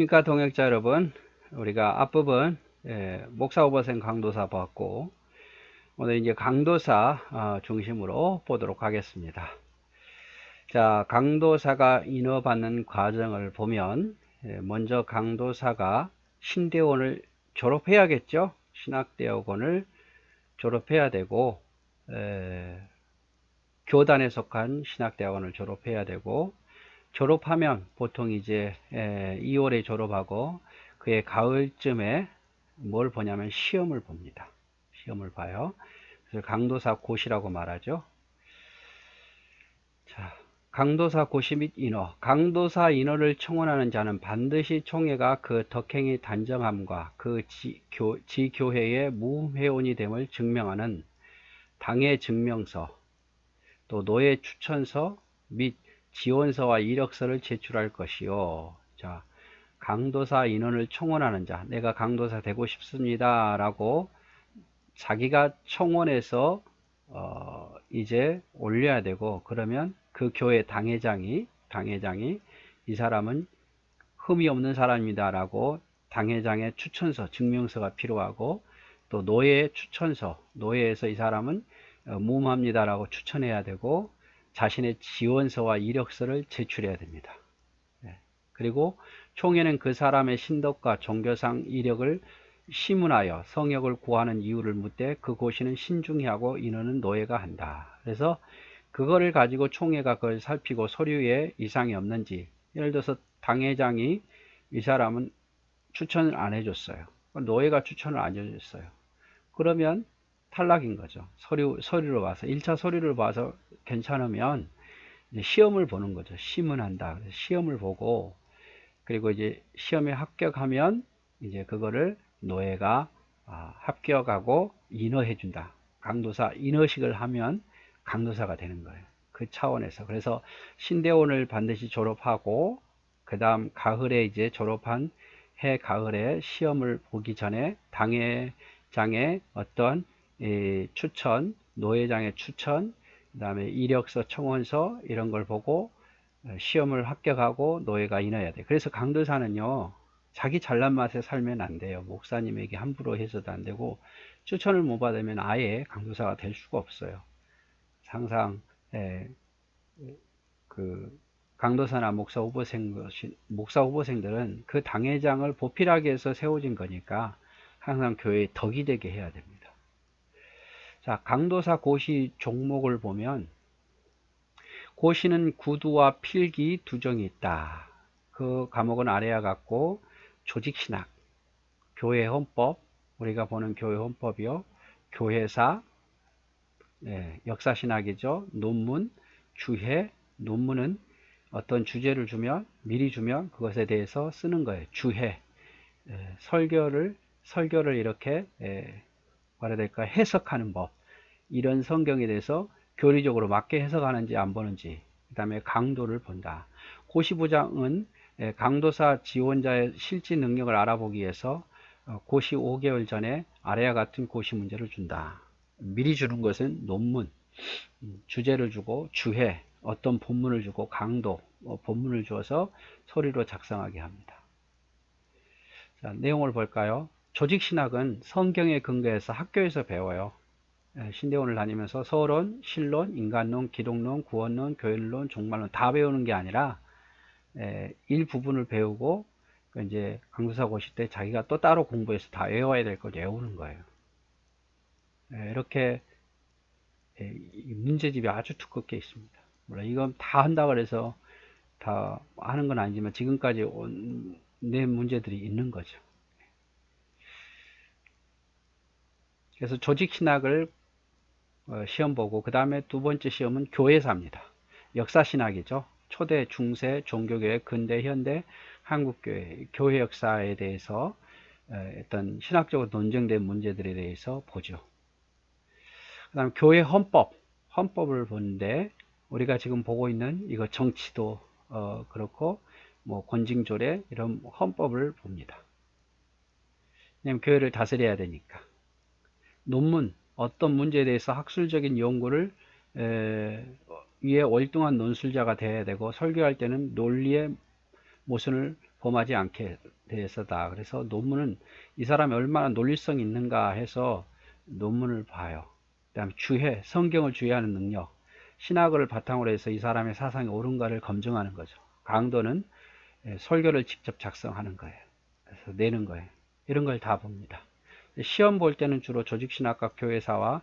그러니까 동역자 여러분, 우리가 앞부분 목사 오버생 강도사 봤고, 오늘 이제 강도사 중심으로 보도록 하겠습니다. 자, 강도사가 인허받는 과정을 보면 먼저 강도사가 신대원을 졸업해야겠죠. 신학대학원을 졸업해야 되고, 교단에 속한 신학대학원을 졸업해야 되고, 졸업하면 보통 이제 2월에 졸업하고 그해 가을쯤에 뭘 보냐면 시험을 봅니다. 시험을 봐요. 그래서 강도사 고시라고 말하죠. 자, 강도사 고시 및 인허. 강도사 인허를 청원하는 자는 반드시 총회가 그 덕행이 단정함과 그 지교회의 무회원이 됨을 증명하는 당의 증명서, 또 노예 추천서 및 지원서와 이력서를 제출할 것이요. 자, 강도사 인원을 청원하는 자, 내가 강도사 되고 싶습니다 라고 자기가 청원해서 이제 올려야 되고, 그러면 그 교회 당회장이 이 사람은 흠이 없는 사람입니다 라고 당회장의 추천서, 증명서가 필요하고, 또 노예 추천서, 노예에서 이 사람은 무음합니다 라고 추천해야 되고, 자신의 지원서와 이력서를 제출해야 됩니다. 그리고 총회는 그 사람의 신덕과 종교상 이력을 시문하여 성역을 구하는 이유를 묻되 그 고시는 신중히 하고 인원은 노예가 한다. 그래서 그거를 가지고 총회가 그걸 살피고 서류에 이상이 없는지, 예를 들어서 당회장이 이 사람은 추천을 안 해줬어요. 노예가 추천을 안 해줬어요. 그러면 탈락인 거죠. 서류로 봐서 1차 서류를 봐서 괜찮으면 이제 시험을 보는 거죠. 시문한다. 그래서 시험을 보고, 그리고 이제 시험에 합격하면 이제 그거를 노예가 합격하고 인허해 준다. 강도사 인허식을 하면 강도사가 되는 거예요. 그 차원에서. 그래서 신대원을 반드시 졸업하고, 그 다음 가을에 이제 졸업한 해 가을에 시험을 보기 전에 당회장의 어떤 추천, 노회장의 추천, 그 다음에 이력서, 청원서 이런 걸 보고 시험을 합격하고 노예가 인해야 돼. 그래서 강도사는요, 자기 잘난 맛에 살면 안 돼요. 목사님에게 함부로 해서도 안 되고, 추천을 못 받으면 아예 강도사가 될 수가 없어요. 항상 그 강도사나 목사 후보생들은 그 당회장을 보필하기 위해서 세워진 거니까 항상 교회에 덕이 되게 해야 됩니다. 자, 강도사 고시 종목을 보면 고시는 구두와 필기 두 종이 있다. 그 과목은 아래와 같고, 조직신학, 교회 헌법, 우리가 보는 교회 헌법이요, 교회사, 역사신학이죠, 논문, 주해. 논문은 어떤 주제를 주면, 미리 주면 그것에 대해서 쓰는 거예요. 주해. 설교를 이렇게 뭐라 해야 될까, 해석하는 법, 이런 성경에 대해서 교리적으로 맞게 해석하는지 안 보는지, 그 다음에 강도를 본다. 고시부장은 강도사 지원자의 실지 능력을 알아보기 위해서 고시 5개월 전에 아래와 같은 고시 문제를 준다. 미리 주는 것은 논문, 주제를 주고, 주해, 어떤 본문을 주고, 강도, 본문을 주어서 소리로 작성하게 합니다. 자, 내용을 볼까요? 조직신학은 성경에 근거해서 학교에서 배워요. 신대원을 다니면서 서론, 실론, 인간론, 기독론, 구원론, 교회론, 종말론 다 배우는 게 아니라 일부분을 배우고, 이제 강도사 고시 때 자기가 또 따로 공부해서 다 외워야 될 걸 외우는 거예요. 이렇게 문제집이 아주 두껍게 있습니다. 물론 이건 다 한다고 해서 다 하는 건 아니지만 지금까지 낸 문제들이 있는 거죠. 그래서 조직신학을 시험 보고, 그 다음에 두 번째 시험은 교회사입니다. 역사신학이죠. 초대, 중세, 종교교회, 근대, 현대, 한국교회, 교회 역사에 대해서 어떤 신학적으로 논쟁된 문제들에 대해서 보죠. 그 다음 교회 헌법을 보는데, 우리가 지금 보고 있는 이거 정치도 그렇고, 뭐 권징조례 이런 헌법을 봅니다. 왜냐면 교회를 다스려야 되니까. 논문, 어떤 문제에 대해서 학술적인 연구를 위에 월등한 논술자가 돼야 되고, 설교할 때는 논리의 모순을 범하지 않게 돼서다. 그래서 논문은 이 사람이 얼마나 논리성이 있는가 해서 논문을 봐요. 그 다음에 주해, 성경을 주해하는 능력, 신학을 바탕으로 해서 이 사람의 사상이 옳은가를 검증하는 거죠. 강도는 설교를 직접 작성하는 거예요. 그래서 내는 거예요. 이런 걸 다 봅니다. 시험 볼 때는 주로 조직신학과 교회사와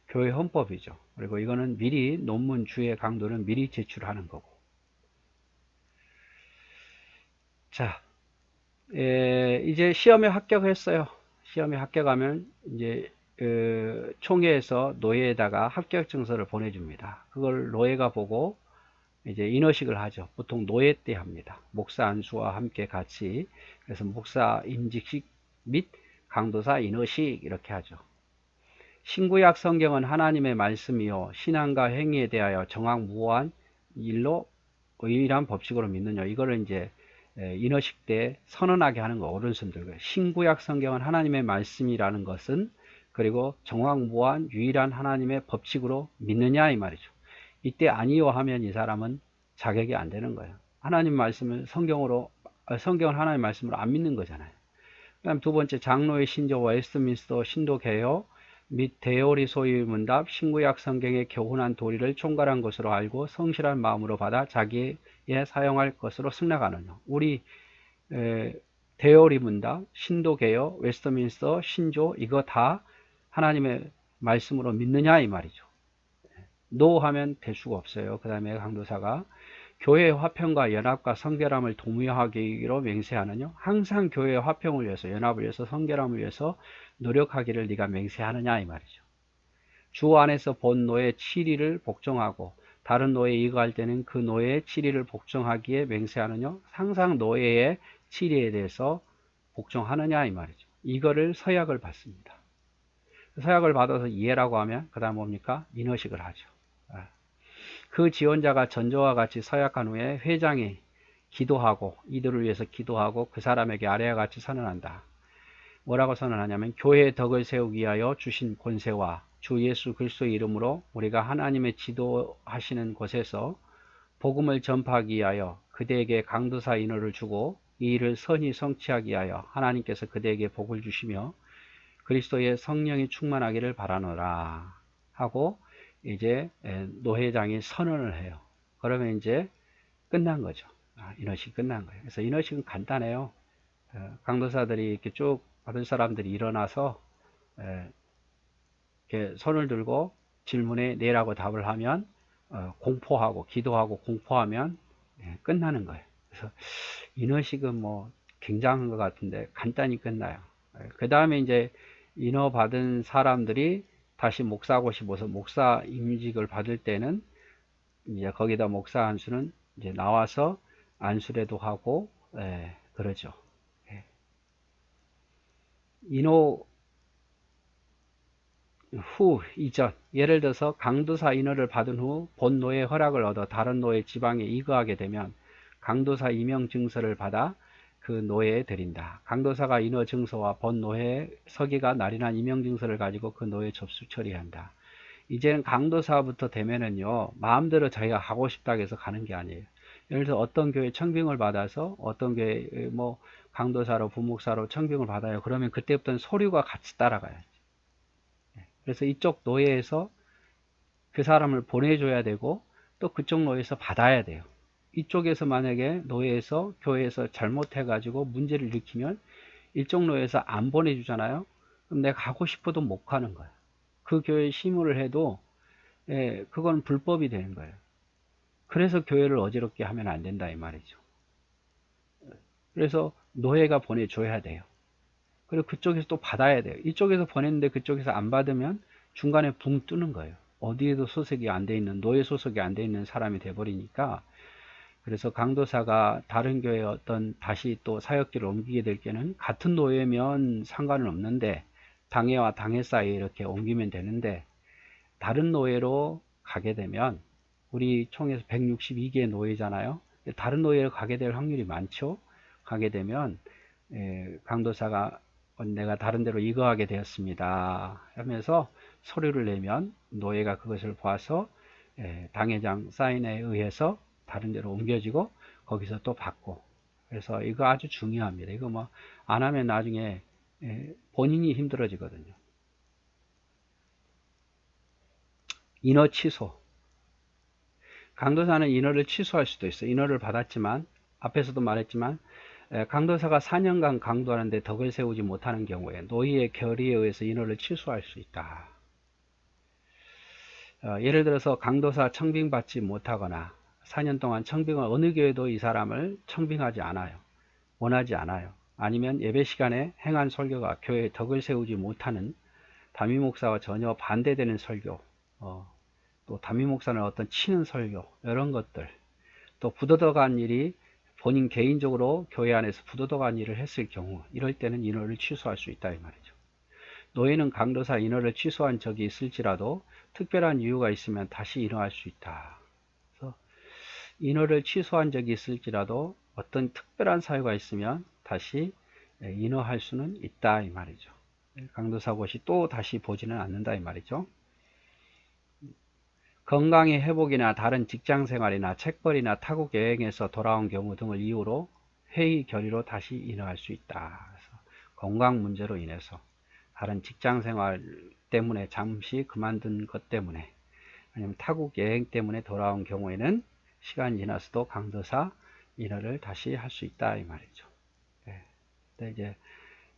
교회 헌법이죠. 그리고 이거는 미리 논문 주해 강도는 미리 제출하는 거고. 자, 이제 시험에 합격했어요. 시험에 합격하면 이제 총회에서 노예에다가 합격 증서를 보내줍니다. 그걸 노예가 보고 이제 인허식을 하죠. 보통 노예 때 합니다. 목사 안수와 함께 같이. 그래서 목사 임직식 및 강도사 인허식 이렇게 하죠. 신구약 성경은 하나님의 말씀이요 신앙과 행위에 대하여 정확무한 일로 의일한 법칙으로 믿느냐. 이거를 이제 인허식 때 선언하게 하는 거 어른손들. 신구약 성경은 하나님의 말씀이라는 것은 그리고 정확무한 유일한 하나님의 법칙으로 믿느냐 이 말이죠. 이때 아니요 하면 이 사람은 자격이 안 되는 거예요. 하나님 말씀을 성경을 하나님 말씀으로 안 믿는 거잖아요. 그다음 두 번째 장로의 신조와 웨스트민스터 신도개요 및 대오리 소유의 문답 신구약 성경의 교훈한 도리를 총괄한 것으로 알고 성실한 마음으로 받아 자기에 사용할 것으로 승낙하느냐. 우리 대오리 문답, 신도개요, 웨스트민스터, 신조 이거 다 하나님의 말씀으로 믿느냐 이 말이죠. 노 하면 될 수가 없어요. 그 다음에 강도사가 교회의 화평과 연합과 성결함을 도모하기로 맹세하느냐. 항상 교회의 화평을 위해서 연합을 위해서 성결함을 위해서 노력하기를 네가 맹세하느냐 이 말이죠. 주 안에서 본 노의 치리를 복종하고 다른 노예에 이거할 때는 그 노예의 치리를 복종하기에 맹세하느냐. 항상 노예의 치리에 대해서 복종하느냐 이 말이죠. 이거를 서약을 받습니다. 서약을 받아서 이해라고 하면 그 다음 뭡니까? 인허식을 하죠. 그 지원자가 전조와 같이 서약한 후에 회장이 기도하고 이들을 위해서 기도하고 그 사람에게 아래와 같이 선언한다. 뭐라고 선언하냐면 교회의 덕을 세우기 위하여 주신 권세와 주 예수 그리스도의 이름으로 우리가 하나님의 지도하시는 곳에서 복음을 전파하기 위하여 그대에게 강도사 인허를 주고 이 일을 선히 성취하기 위하여 하나님께서 그대에게 복을 주시며 그리스도의 성령이 충만하기를 바라노라 하고 이제 노회장이 선언을 해요. 그러면 이제 끝난 거죠. 인허식이 끝난 거예요. 그래서 인허식은 간단해요. 강도사들이 이렇게 쭉 받은 사람들이 일어나서 이렇게 손을 들고 질문에 네라고 답을 하면 공포하고 기도하고 공포하면 끝나는 거예요. 그래서 인허식은 뭐 굉장한 것 같은데 간단히 끝나요. 그 다음에 이제 인허 받은 사람들이 다시 목사하고 싶어서 목사 임직을 받을 때는 이제 거기다 목사 안수는 이제 나와서 안수례도 하고 그러죠. 인허 후 이전 예를 들어서 강도사 인허를 받은 후 본 노예 허락을 얻어 다른 노예 지방에 이거하게 되면 강도사 임명 증서를 받아 그 노예에 드린다. 강도사가 인허 증서와 본 노예 서기가 날인한 임명 증서를 가지고 그 노예 접수 처리한다. 이제는 강도사부터 되면은요 마음대로 자기가 하고 싶다고 해서 가는 게 아니에요. 예를 들어 어떤 교회 청빙을 받아서 어떤 교회 뭐 강도사로 부목사로 청빙을 받아요. 그러면 그때부터는 서류가 같이 따라가야지. 그래서 이쪽 노예에서 그 사람을 보내줘야 되고 또 그쪽 노예에서 받아야 돼요. 이쪽에서 만약에 노예에서 교회에서 잘못해 가지고 문제를 일으키면 이쪽 노예에서 안 보내주잖아요. 그럼 내가 가고 싶어도 못 가는 거야. 그 교회에 심의를 해도 그건 불법이 되는 거예요. 그래서 교회를 어지럽게 하면 안 된다 이 말이죠. 그래서 노예가 보내줘야 돼요. 그리고 그쪽에서 또 받아야 돼요. 이쪽에서 보냈는데 그쪽에서 안 받으면 중간에 붕 뜨는 거예요. 어디에도 소속이 안 돼 있는 노예 소속이 안 돼 있는 사람이 돼 버리니까. 그래서 강도사가 다른 교회에 어떤 다시 또 사역지를 옮기게 될 때는 같은 노예면 상관은 없는데 당회와 당회 사이에 이렇게 옮기면 되는데 다른 노예로 가게 되면 우리 총에서 162개의 노예잖아요. 다른 노예로 가게 될 확률이 많죠. 가게 되면 강도사가 내가 다른 데로 이거하게 되었습니다 하면서 서류를 내면 노예가 그것을 봐서 당회장 사인에 의해서 다른 데로 옮겨지고 거기서 또 받고 그래서 이거 아주 중요합니다. 이거 뭐 안 하면 나중에 본인이 힘들어지거든요. 인허 취소. 강도사는 인허를 취소할 수도 있어요. 인허를 받았지만 앞에서도 말했지만 강도사가 4년간 강도하는데 덕을 세우지 못하는 경우에 노예의 결의에 의해서 인허를 취소할 수 있다. 예를 들어서 강도사 청빙받지 못하거나 4년 동안 청빙을 어느 교회도 이 사람을 청빙하지 않아요. 원하지 않아요. 아니면 예배 시간에 행한 설교가 교회에 덕을 세우지 못하는 담임 목사와 전혀 반대되는 설교, 또 담임 목사는 어떤 치는 설교, 이런 것들, 또 부도덕한 일이 본인 개인적으로 교회 안에서 부도덕한 일을 했을 경우, 이럴 때는 인허를 취소할 수 있다 이 말이죠. 노예는 강도사 인허를 취소한 적이 있을지라도 특별한 이유가 있으면 다시 인허할 수 있다. 그래서 인허를 취소한 적이 있을지라도 어떤 특별한 사유가 있으면 다시 인허할 수는 있다 이 말이죠. 강도사 고시 또 다시 보지는 않는다 이 말이죠. 건강의 회복이나 다른 직장생활이나 책벌이나 타국 여행에서 돌아온 경우 등을 이유로 회의 결의로 다시 인허할 수 있다. 그래서 건강 문제로 인해서 다른 직장생활 때문에 잠시 그만둔 것 때문에 아니면 타국 여행 때문에 돌아온 경우에는 시간이 지나서도 강도사 인허를 다시 할 수 있다 이 말이죠. 근데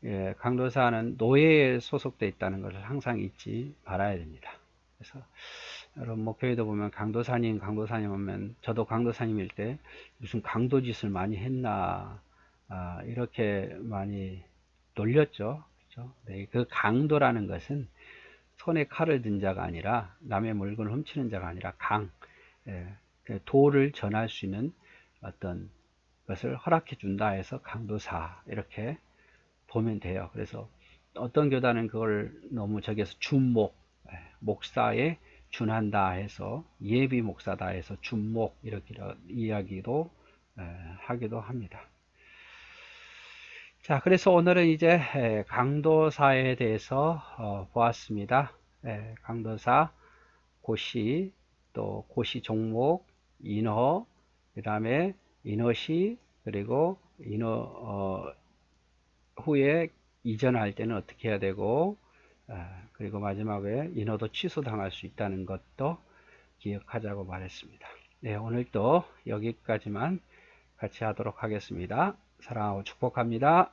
이제 강도사는 노예에 소속되어 있다는 것을 항상 잊지 말아야 됩니다. 그래서 여러분 목회에도 보면 강도사님 하면 저도 강도사님일 때 무슨 강도짓을 많이 했나 이렇게 많이 놀렸죠. 그렇죠? 네, 그 강도라는 것은 손에 칼을 든 자가 아니라 남의 물건을 훔치는 자가 아니라 도를 전할 수 있는 어떤 것을 허락해 준다 해서 강도사 이렇게 보면 돼요. 그래서 어떤 교단은 그걸 너무 저기서 준목, 목사에 준한다 해서 예비 목사다 해서 준목 이렇게 이야기도 하기도 합니다. 자, 그래서 오늘은 이제 강도사에 대해서 보았습니다. 강도사, 고시, 또 고시 종목, 인허, 그 다음에 인허시, 그리고 인허 후에 이전할 때는 어떻게 해야 되고, 그리고 마지막에 인허도 취소당할 수 있다는 것도 기억하자고 말했습니다. 네, 오늘도 여기까지만 같이 하도록 하겠습니다. 사랑하고 축복합니다.